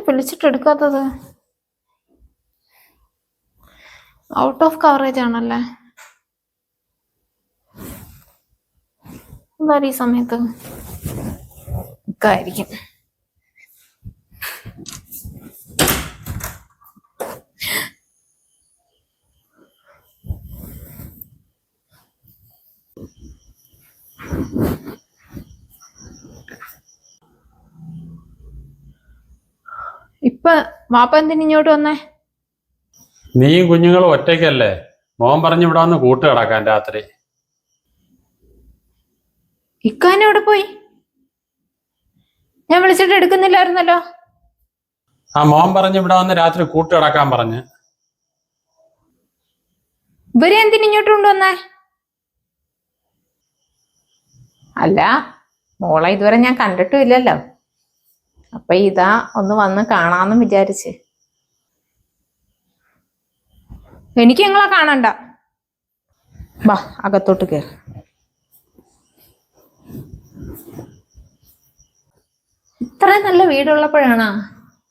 വിളിച്ചിട്ട് എടുക്കാത്തത്? Out of coverage ആണല്ലേ? എന്താ ഈ സമയത്ത് ആയിരിക്കും. ഇപ്പൊ വാപ്പ എന്തിന് ഇങ്ങോട്ട് വന്നേ? നീയും കുഞ്ഞുങ്ങളും ഒറ്റയ്ക്കല്ലേ? മോൻ പറഞ്ഞു ഇവിടെ വന്ന് കൂട്ട് കിടക്കാൻ രാത്രി. ഇക്കാനെ എവിടെ പോയി? ഞാൻ വിളിച്ചിട്ട് എടുക്കുന്നില്ലായിരുന്നല്ലോ. ആ മോൻ പറഞ്ഞു ഇവിടെ വന്ന് രാത്രി കൂട്ട് കിടക്കാൻ പറഞ്ഞ്. ഇവരെ എന്തിന് ഇങ്ങോട്ട് കൊണ്ടുവന്നേ? അല്ല, മോളെ ഇതുവരെ ഞാൻ കണ്ടിട്ടും ഇല്ലല്ലോ. അപ്പൊ ഇതാ ഒന്ന് വന്ന് കാണാന്ന് വിചാരിച്ച്. എനിക്ക് നിങ്ങളെ കാണണ്ട. വാ, അകത്തോട്ട് കേറ്. ഇത്രയും നല്ല വീടുള്ളപ്പോഴാണോ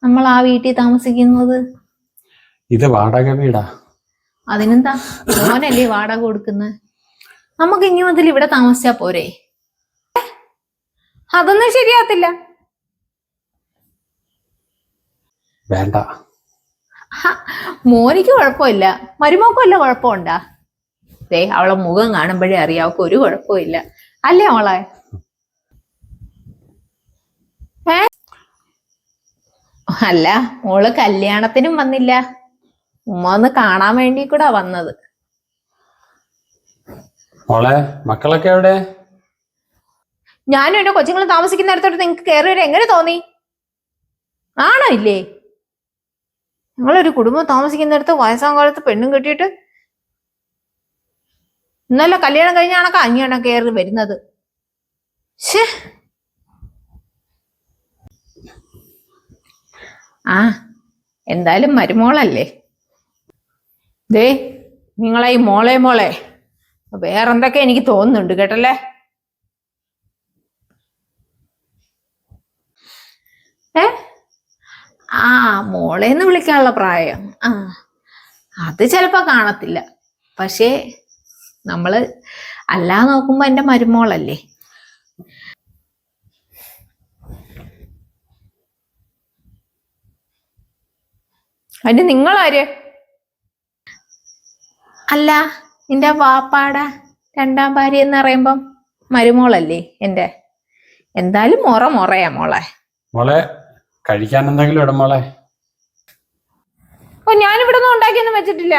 നമ്മൾ ആ വീട്ടിൽ താമസിക്കുന്നത്? ഇത് വാടക വീടാ. അതിനെന്താ, മോനല്ലേ വാടക കൊടുക്കുന്നത്? നമുക്ക് ഇനി മുതൽ ഇവിടെ താമസിച്ചാ പോരെ? അതൊന്നും ശരിയാകത്തില്ല. വേണ്ട. മോനിക്ക് കുഴപ്പമില്ല, മരുമോക്കും വല്ല കുഴപ്പമുണ്ടാ? അവളെ മുഖം കാണുമ്പോഴേ അറിയാം അവൾക്ക് ഒരു കുഴപ്പമില്ല, അല്ലേ മോളെ? അല്ല, മോള് കല്യാണത്തിനും വന്നില്ല, ഉമ്മ ഒന്ന് കാണാൻ വേണ്ടി കൂടാ വന്നത്. മോളെ, മക്കളൊക്കെ എവിടെ? ഞാനും എന്റെ കൊച്ചുങ്ങളും താമസിക്കുന്നിടത്തോട്ട് നിങ്ങക്ക് കയറി വരാൻ എങ്ങനെ തോന്നി? ആണോ ഇല്ലേ? നിങ്ങളൊരു കുടുംബം താമസിക്കുന്നിടത്ത് വയസ്സാം കാലത്ത് പെണ്ണും കെട്ടിയിട്ട് ഇന്നല്ല കല്യാണം കഴിഞ്ഞാണൊക്കെ അഞ്ഞാണ് കയറി വരുന്നത്. ആ, എന്തായാലും മരുമോളല്ലേ. നിങ്ങളെ ഈ മോളെ വേറെന്തൊക്കെ എനിക്ക് തോന്നുന്നുണ്ട് കേട്ടല്ലേ. ആ, മോളേന്ന് വിളിക്കാനുള്ള പ്രായം അത് ചിലപ്പോ കാണത്തില്ല. പക്ഷേ നമ്മള് അല്ലാ നോക്കുമ്പോ എന്റെ മരുമോളല്ലേ. അതിന് നിങ്ങളാര്? അല്ല, നിന്റെ വാപ്പാടെ രണ്ടാം ഭാര്യ എന്ന് പറയുമ്പം മരുമോളല്ലേ എന്റെ. എന്തായാലും മൊറയാ മോളെ. മോളെ, കഴിക്കാൻ എന്തെങ്കിലും ഇടും മോളെ. ഓ, ഞാനിവിടെ ഒന്നും ഉണ്ടാക്കിയൊന്നും വെച്ചിട്ടില്ല.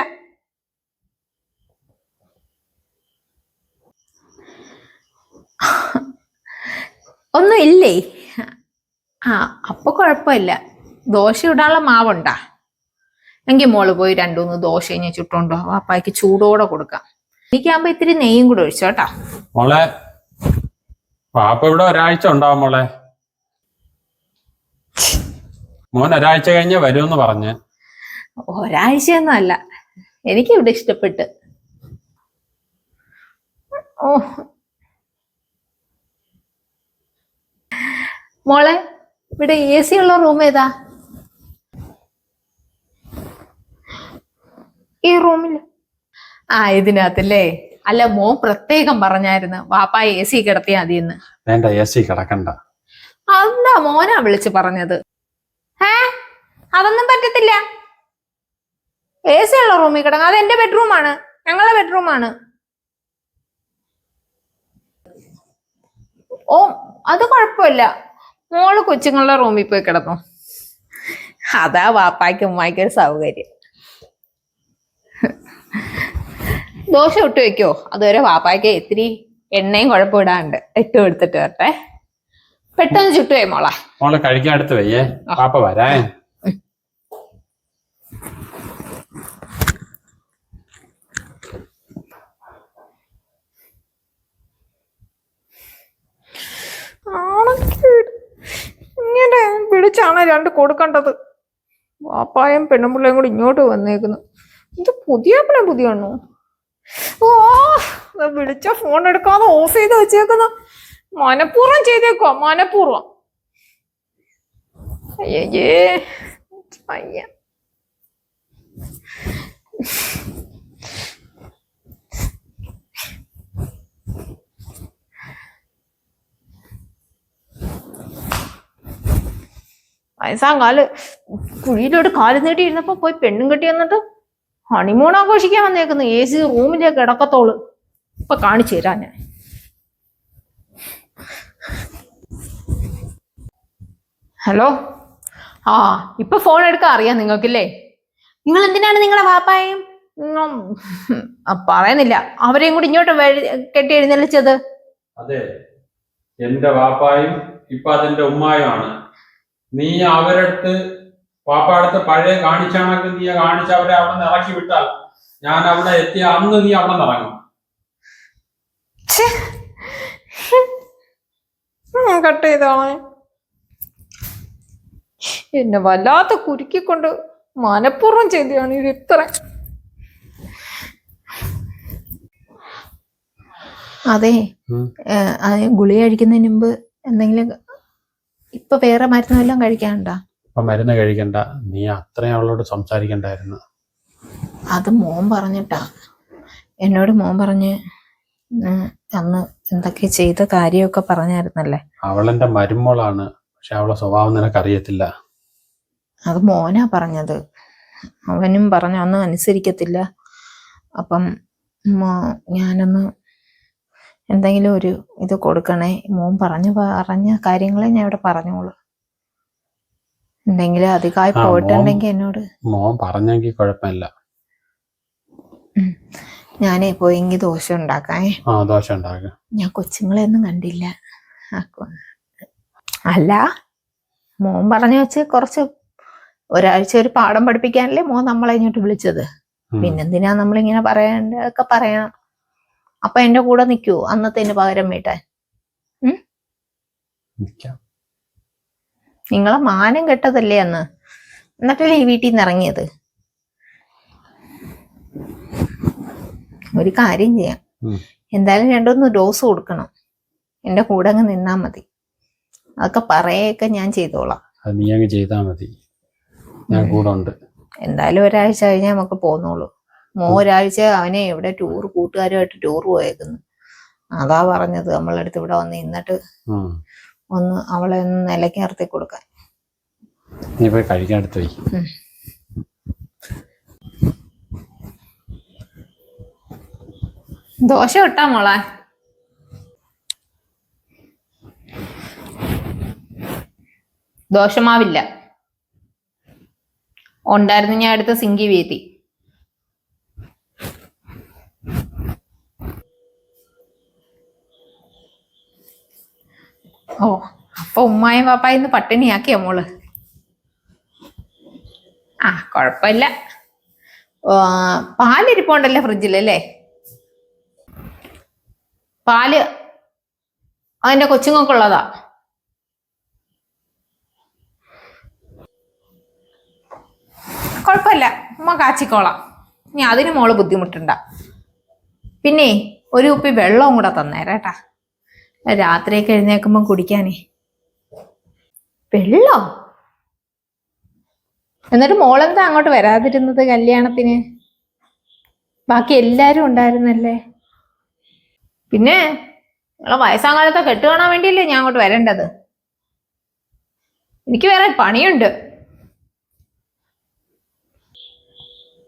ഒന്നും ഇല്ലേ? ആ, അപ്പൊ കുഴപ്പമില്ല. ദോശ ഇടാനുള്ള മാവുണ്ടാ? എങ്കിൽ മോള് പോയി 2-3 ദോശ കഴിഞ്ഞ് ചുട്ടുണ്ടോ, വാപ്പായ്ക്ക് ചൂടോടെ കൊടുക്കാം. എനിക്കാകുമ്പോ ഇത്തിരി നെയ്യും കൂടെ ഒഴിച്ചോ കേട്ടോ. മോളെ, പാപ്പ ഇവിടെ ഒരാഴ്ച ഉണ്ടാവും മോളെ. മോൻ ഒരാഴ്ച കഴിഞ്ഞ് വരുമെന്ന് പറഞ്ഞ്. ഒരാഴ്ചയൊന്നും അല്ല, എനിക്ക് ഇവിടെ ഇഷ്ടപ്പെട്ട്. ഓ മോളെ, ഇവിടെ AC ഉള്ള റൂം ഏതാ? ഈ റൂമില്. ആ, ഇതിനകത്തല്ലേ. അല്ല, മോൻ പ്രത്യേകം പറഞ്ഞായിരുന്നു വാപ്പ AC കിടത്തിയാ മതിയെന്ന്. വേണ്ട, AC കിടക്കണ്ട. അതാ മോനാ വിളിച്ച് പറഞ്ഞത്. അതൊന്നും പറ്റത്തില്ല. AC ഉള്ള റൂമിൽ കിടക്കാം. അത് എന്റെ ബെഡ്റൂമാണ്, ഞങ്ങളെ ബെഡ്റൂമാണ്. ഓ, അത് കുഴപ്പമില്ല. മോള് കൊച്ചുങ്ങളുടെ റൂമിൽ പോയി കിടന്നു. അതാ വാപ്പായ്ക്കും ഉമ്മായ്ക്കും ഒരു സൗകര്യം. ദോശ ഇട്ട് വെക്കോ? അതുവരെ വാപ്പായ്ക്ക് ഇത്തിരി എണ്ണയും കുഴപ്പമിടാണ്ട് ഇട്ട് എടുത്തിട്ട് വരട്ടെ. പെട്ടെന്ന് ചുട്ടുവേ മോളെ. മോളെ കഴിക്കാൻ അടുത്ത് വയ്യേ, പാപ്പ വരാ. ഇങ്ങനെ വിളിച്ചാണ് 2 കൊടുക്കേണ്ടത്. വാപ്പായും പെണ്ണുമ്പിള്ളയും കൂടി ഇങ്ങോട്ട് വന്നേക്കുന്നു. ഇത് പുതിയണ്ണോ? ഓ, വിളിച്ച ഫോൺ എടുക്കാതെ ഓഫ് ചെയ്ത് വെച്ചേക്കുന്നു. മനഃപൂർവ്വം ചെയ്തേക്കോ, മനഃപൂർവ്വം. അയ്യേ അയ്യ. വയസ്സാം കാല് കുഴിയിലോട്ട് കാല് നീട്ടിയിരുന്നപ്പോ പോയി പെണ്ണും കെട്ടി വന്നിട്ട് ഹണിമൂൺ ആഘോഷിക്കാൻ വന്നേക്കുന്നു. AC റൂമിലേക്ക് കിടക്കത്തോള്. ഇപ്പൊ കാണിച്ചു തരാ ഞാൻ. ഹലോ, ആ ഇപ്പൊ ഫോൺ എടുക്കാൻ അറിയാം നിങ്ങൾക്കില്ലേ? നിങ്ങൾ എന്തിനാണ് നിങ്ങളെ വാപ്പായും പറയുന്നില്ല അവരെയും കൂടി ഇങ്ങോട്ട് കെട്ടി എഴുന്നള്ളിച്ചത്? അതെ, എന്റെ വാപ്പായും ഇപ്പൊ അതിന്റെ ഉമ്മായുമാണ്. നീ അവരടുത്ത് പാപ്പാടുത്ത് പഴയ കാണിച്ചാണൊക്കെ നീ കാണിച്ച് അവരെ അവിടെ നിന്ന് ഇറക്കി വിട്ടാൽ ഞാൻ അവിടെ എത്തിയ അന്ന് നീ അവിടെ നിന്ന് ഇറങ്ങും. കട്ട് ചെയ്തോളെ. എന്നെ വല്ലാത്ത കുരുക്കിക്കൊണ്ട് മനഃപൂർവ്വം ചെയ്തതാണ് ഇത് ഇത്ര. അതെ, ഗുളിക കഴിക്കുന്നതിന് മുമ്പ് എന്തെങ്കിലും ഇപ്പൊ വേറെ മരുന്നെല്ലാം കഴിക്കാനുണ്ടോ? ഇപ്പൊ മരുന്ന് കഴിക്കണ്ട, നീ അത്രയും അവളോട് സംസാരിക്കണ്ടായിരുന്നു. അത് മോൻ പറഞ്ഞിട്ടാ. എന്നോട് മോൻ പറഞ്ഞ് അന്ന് എന്തൊക്കെ ചെയ്ത കാര്യമൊക്കെ പറഞ്ഞായിരുന്നല്ലേ. അവളെന്റെ മരുമോളാണ്, പക്ഷെ അവളെ സ്വഭാവം നിനക്കറിയത്തില്ല. അത് മോനാ പറഞ്ഞത്. അവനും പറഞ്ഞ ഒന്നും അനുസരിക്കത്തില്ല. അപ്പം ഞാനൊന്ന് എന്തെങ്കിലും ഒരു ഇത് കൊടുക്കണേ. മോൻ പറഞ്ഞ കാര്യങ്ങളെ ഞാൻ ഇവിടെ പറഞ്ഞോളൂ. എന്തെങ്കിലും അധികമായി പോയിട്ടുണ്ടെങ്കിൽ എന്നോട്. മോൻ പറഞ്ഞെങ്കിൽ കുഴപ്പമില്ല. ഞാനേ പോയെങ്കിൽ ദോശ ഉണ്ടാക്കാനേ. ദോശ ഉണ്ടാക്കാം. ഞാൻ കൊച്ചുങ്ങളെ ഒന്നും കണ്ടില്ല. അല്ല, മോൻ പറഞ്ഞു വെച്ച് കുറച്ച് ഒരാഴ്ച ഒരു പാഠം പഠിപ്പിക്കാനല്ലേ മോൻ നമ്മളെ ഇങ്ങോട്ട് വിളിച്ചത്. പിന്നെന്തിനാ നമ്മളിങ്ങനെ പറയണ്ടൊക്കെ പറയണം. അപ്പൊ എന്റെ കൂടെ നിൽക്കുവോ അന്നത്തെ പകരം വീട്ടാൻ? നിങ്ങളെ മാനം കെട്ടതല്ലേ അന്ന്, എന്നിട്ടല്ലേ ഈ വീട്ടിൽ നിന്ന് ഇറങ്ങിയത്. ഒരു കാര്യം ചെയ്യാം, എന്തായാലും 2-3 ഡോസ് കൊടുക്കണം. എന്റെ കൂടെ അങ്ങ് നിന്നാ മതി. അതൊക്കെ പറയൊക്കെ ഞാൻ ചെയ്തോളാം. നീ അങ്ങ് ചെയ്താ മതി, ഞാൻ കൂടെ ഉണ്ട്. എന്തായാലും ഒരാഴ്ച കഴിഞ്ഞാൽ നമുക്ക് പോന്നോളൂ. ഒരാഴ്ച അവനെ എവിടെ കൂട്ടുകാരുമായിട്ട് ടൂർ പോയേക്കുന്നു. അതാ പറഞ്ഞത് നമ്മളടുത്ത് ഇവിടെ വന്ന് നിന്നിട്ട് ഒന്ന് അവളെ ഒന്ന് നിലയ്ക്ക് നിർത്തി കൊടുക്കാൻ. നീ പോയി കഴിക്കാൻ എടുത്ത് പോയി. ദോശ ഇട്ടാ മോളെ. ദോശമാവില്ല, ഉണ്ടായിരുന്നു. ഞാൻ അടുത്ത സിങ്കി വീതി. ഓ, അപ്പൊ ഉമ്മായും പാപ്പായും ഇന്ന് പട്ടിണിയാക്കിയ മോള്? കൊഴപ്പില്ല. പാലിരിപ്പുണ്ടല്ലേ ഫ്രിഡ്ജിലല്ലേ? പാല് അതിന്റെ കൊച്ചുങ്ങൾക്കുള്ളതാ. കുഴപ്പമില്ല, ഉമ്മ കാച്ചിക്കോളാം. ഇനി അതിന് മോള് ബുദ്ധിമുട്ടുണ്ട. പിന്നെ ഒരു കുപ്പി വെള്ളവും കൂടെ തന്നേരേട്ടാ, രാത്രിയൊക്കെ എഴുന്നേക്കുമ്പോ കുടിക്കാനേ. വെള്ളം? എന്നിട്ട് മോളെന്താ അങ്ങോട്ട് വരാതിരുന്നത് കല്യാണത്തിന്? ബാക്കി എല്ലാരും ഉണ്ടായിരുന്നല്ലേ. പിന്നെ നിങ്ങളെ വയസ്സാം കാലത്തെ കെട്ട് കാണാൻ വേണ്ടിയല്ലേ ഞാൻ അങ്ങോട്ട് വരേണ്ടത്. എനിക്ക് വേറെ പണിയുണ്ട്.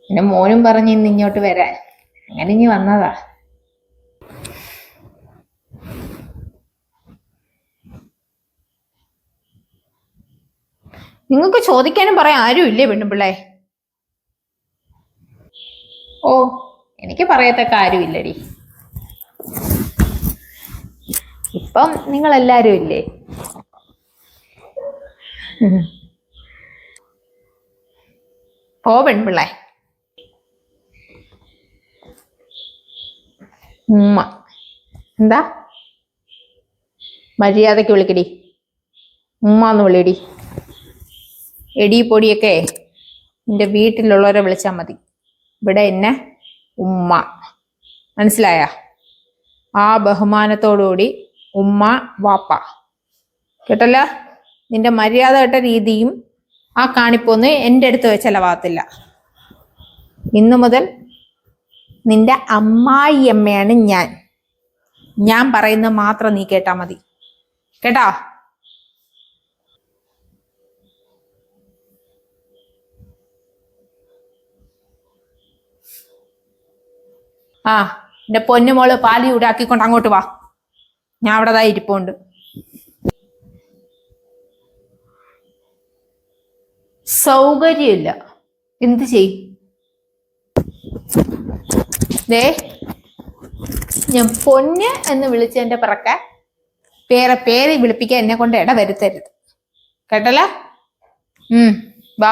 എന്റെ മോനും പറഞ്ഞ് ഇന്ന് ഇങ്ങോട്ട് വരാൻ, അങ്ങനെ ഇനി വന്നതാ. നിങ്ങൾക്ക് ചോദിക്കാനും പറയാൻ ആരും ഇല്ലേ പെണ്ണുപിള്ളേ? ഓ, എനിക്ക് പറയത്തക്ക ആരും ഇല്ലടി. ഇപ്പം നിങ്ങൾ എല്ലാരും ഇല്ലേ? പോ പെൺപിള്ളേ. ഉമ്മ എന്താ മര്യാദക്ക് വിളിക്കടി. ഉമ്മാന്ന് വിളിയടി. എടി പൊടിയൊക്കെ നിന്റെ വീട്ടിലുള്ളവരെ വിളിച്ചാൽ മതി. ഇവിടെ എന്നെ ഉമ്മ, മനസ്സിലായ? ആ ബഹുമാനത്തോടുകൂടി ഉമ്മ വാപ്പ, കേട്ടല്ല? നിന്റെ മര്യാദ കേട്ട രീതിയും ആ കാണിപ്പൊന്നും എൻ്റെ അടുത്ത് ചെലവാകത്തില്ല. ഇന്നു മുതൽ നിന്റെ അമ്മായിയമ്മയാണ് ഞാൻ. ഞാൻ പറയുന്നത് മാത്രം നീ കേട്ടാ മതി, കേട്ടാ? ആ, എന്റെ പൊന്നുമോള് പാല് ചൂടാക്കിക്കൊണ്ട് അങ്ങോട്ട് വാ. ഞാൻ അവിടെ ഇരിപ്പുണ്ട്. സൗകര്യമില്ല, എന്ത് ചെയ്യും? ദേ, ഞാൻ പൊന്ന് എന്ന് വിളിച്ചതിന്റെ പിറക്കെ വേറെ പേര് വിളിപ്പിക്കാൻ എന്നെ കൊണ്ട് ഇട വരുത്തരുത്, കേട്ടല്ലേ? വാ.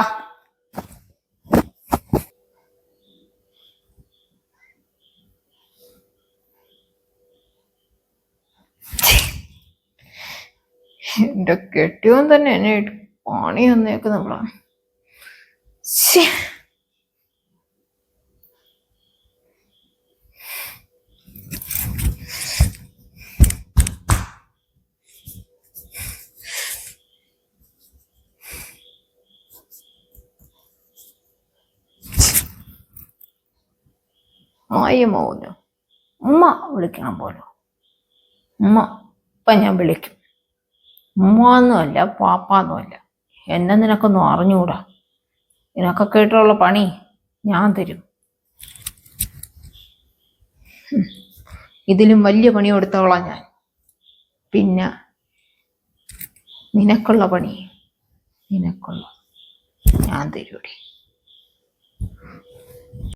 എന്റെ കെട്ടിയോൻ തന്നെ എന്നെ പണി വന്നേക്ക് നമ്മളാണ്. ആയമോനോ ഉമ്മ വിളിക്കണം പോലോ. ഉമ്മ ഇപ്പൊ ഞാൻ വിളിക്കും. ഉമ്മന്നുമല്ല പാപ്പാന്നുമല്ല. എന്നെ നിനക്കൊന്നും അറിഞ്ഞൂടാ. നിനക്കൊക്കെ ആയിട്ടുള്ള പണി ഞാൻ തരും. ഇതിലും വലിയ പണി കൊടുത്തോളാം ഞാൻ. പിന്നെ നിനക്കുള്ള പണി ഞാൻ തരൂടി.